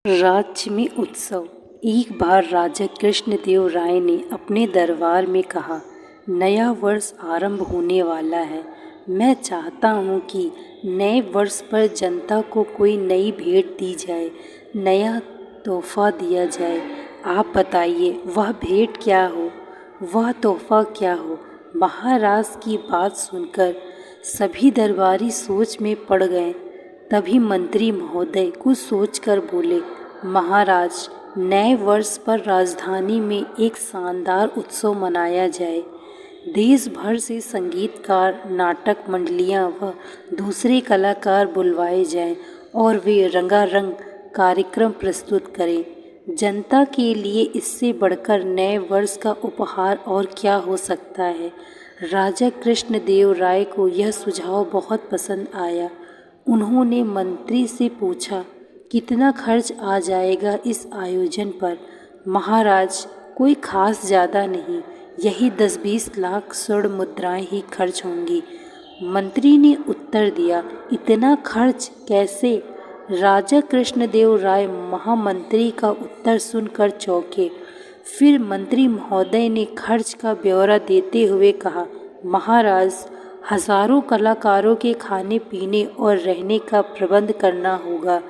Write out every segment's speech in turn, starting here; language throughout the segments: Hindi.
राज्य में उत्सव। एक बार राजा कृष्णदेव राय ने अपने दरबार में कहा, नया वर्ष आरंभ होने वाला है। मैं चाहता हूँ कि नए वर्ष पर जनता को कोई नई भेंट दी जाए, नया तोहफा दिया जाए। आप बताइए वह भेंट क्या हो, वह तोहफा क्या हो। महाराज की बात सुनकर सभी दरबारी सोच में पड़ गए। तभी मंत्री महोदय कुछ सोचकर बोले, महाराज, नए वर्ष पर राजधानी में एक शानदार उत्सव मनाया जाए। देश भर से संगीतकार, नाटक मंडलियां व दूसरे कलाकार बुलवाए जाएं और वे रंगारंग कार्यक्रम प्रस्तुत करें। जनता के लिए इससे बढ़कर नए वर्ष का उपहार और क्या हो सकता है। राजा कृष्णदेव राय को यह सुझाव बहुत पसंद आया। उन्होंने मंत्री से पूछा, कितना खर्च आ जाएगा इस आयोजन पर। महाराज, कोई खास ज़्यादा नहीं, यही 10-20 लाख स्वर्ण मुद्राएं ही खर्च होंगी। मंत्री ने उत्तर दिया, इतना खर्च कैसे। राजा कृष्णदेव राय महामंत्री का उत्तर सुनकर चौंके। फिर मंत्री महोदय ने खर्च का ब्यौरा देते हुए कहा, महाराज, हजारों कलाकारों के खाने पीने और रहने का प्रबंध करना होगा।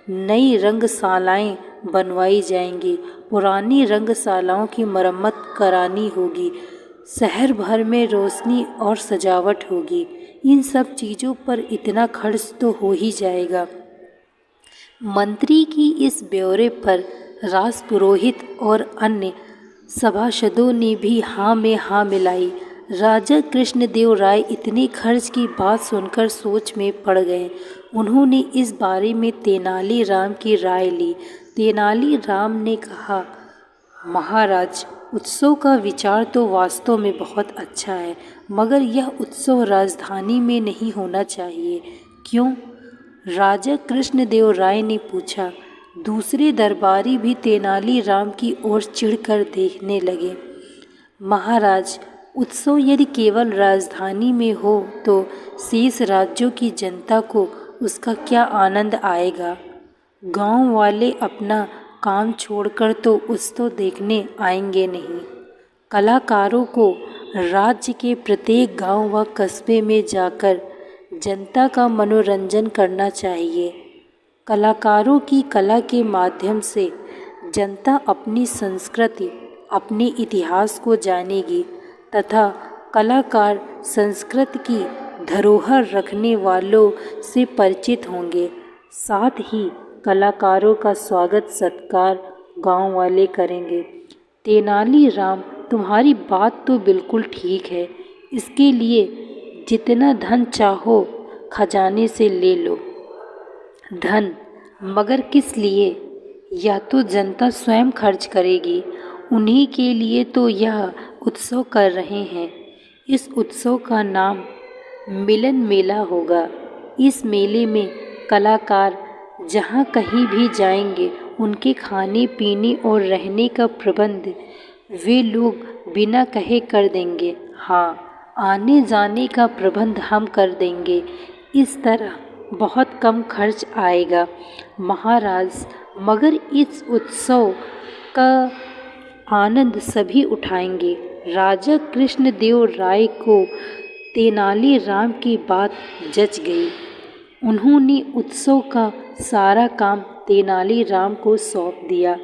नई रंगशालाएं बनवाई जाएंगी, पुरानी रंगशालाओं की मरम्मत करानी होगी, शहर भर में रोशनी और सजावट होगी। इन सब चीज़ों पर इतना खर्च तो हो ही जाएगा। मंत्री की इस ब्यौरे पर राजपुरोहित और अन्य सभासदों ने भी हाँ में हाँ मिलाई। राजा कृष्णदेव राय इतने खर्च की बात सुनकर सोच में पड़ गए। उन्होंने इस बारे में तेनालीराम की राय ली। तेनालीराम ने कहा, महाराज, उत्सव का विचार तो वास्तव में बहुत अच्छा है, मगर यह उत्सव राजधानी में नहीं होना चाहिए। क्यों? राजा कृष्णदेव राय ने पूछा। दूसरे दरबारी भी तेनालीराम की ओर चिढ़कर देखने लगे। महाराज, उत्सव यदि केवल राजधानी में हो तो शेष राज्यों की जनता को उसका क्या आनंद आएगा। गांव वाले अपना काम छोड़कर तो उत्सव देखने आएंगे नहीं। कलाकारों को राज्य के प्रत्येक गांव व कस्बे में जाकर जनता का मनोरंजन करना चाहिए। कलाकारों की कला के माध्यम से जनता अपनी संस्कृति, अपने इतिहास को जानेगी तथा कलाकार संस्कृति की धरोहर रखने वालों से परिचित होंगे। साथ ही कलाकारों का स्वागत सत्कार गांव वाले करेंगे। तेनालीराम, तुम्हारी बात तो बिल्कुल ठीक है। इसके लिए जितना धन चाहो खजाने से ले लो। धन? मगर किस लिए? यह तो जनता स्वयं खर्च करेगी। उन्हीं के लिए तो यह उत्सव कर रहे हैं। इस उत्सव का नाम मिलन मेला होगा। इस मेले में कलाकार जहाँ कहीं भी जाएंगे, उनके खाने पीने और रहने का प्रबंध वे लोग बिना कहे कर देंगे। हाँ, आने जाने का प्रबंध हम कर देंगे। इस तरह बहुत कम खर्च आएगा। महाराज, मगर इस उत्सव का आनंद सभी उठाएंगे। राजा कृष्णदेव राय को तेनालीराम की बात जच गई। उन्होंने उत्सव का सारा काम तेनालीराम को सौंप दिया।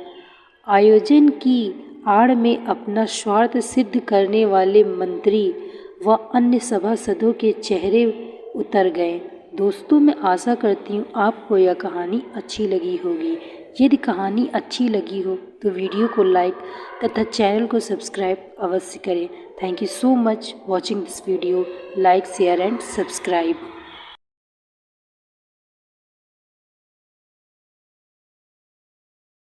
आयोजन की आड़ में अपना स्वार्थ सिद्ध करने वाले मंत्री व अन्य सभासदों के चेहरे उतर गए। दोस्तों, मैं आशा करती हूँ आपको यह कहानी अच्छी लगी होगी। यदि कहानी अच्छी लगी हो तो वीडियो को लाइक तथा चैनल को सब्सक्राइब अवश्य करें। Thank you so much watching this video. Like, share and subscribe.